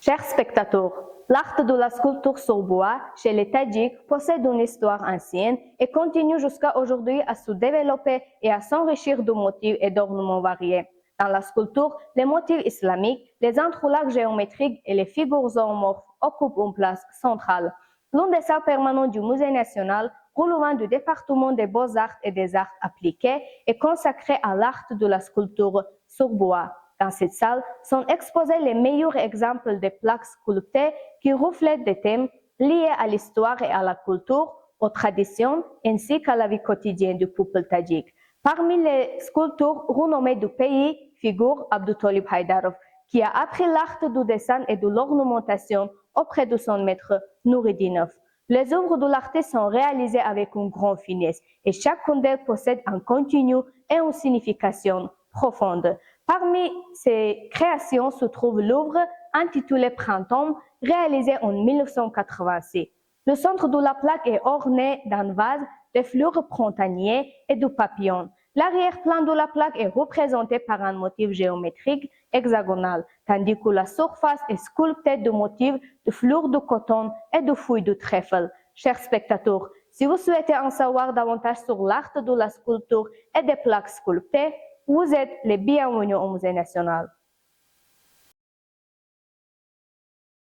Chers spectateurs, l'art de la sculpture sur bois chez les Tadjiks possède une histoire ancienne et continue jusqu'à aujourd'hui à se développer et à s'enrichir de motifs et d'ornements variés. Dans la sculpture, les motifs islamiques, les entrelacs géométriques et les figures zoomorphes occupent une place centrale. L'un des salles permanentes du Musée national, relevant du département des beaux-arts et des arts appliqués, est consacré à l'art de la sculpture sur bois. Dans cette salle sont exposés les meilleurs exemples de plaques sculptées qui reflètent des thèmes liés à l'histoire et à la culture, aux traditions ainsi qu'à la vie quotidienne du peuple tadjik. Parmi les sculpteurs renommés du pays figure Abdutolib Haydarov, qui a appris l'art du dessin et de l'ornementation auprès de son maître Noureddinov. Les œuvres de l'artiste sont réalisées avec une grande finesse et chacune d'elles possède un contenu et une signification profonde. Parmi ces créations se trouve l'œuvre intitulée Printemps, réalisée en 1986. Le centre de la plaque est orné d'un vase, de fleurs printaniers et de papillons. L'arrière-plan de la plaque est représenté par un motif géométrique hexagonal, tandis que la surface est sculptée de motifs de fleurs de coton et de feuilles de trèfle. Chers spectateurs, si vous souhaitez en savoir davantage sur l'art de la sculpture et des plaques sculptées, vous êtes les bienvenus au Musée national.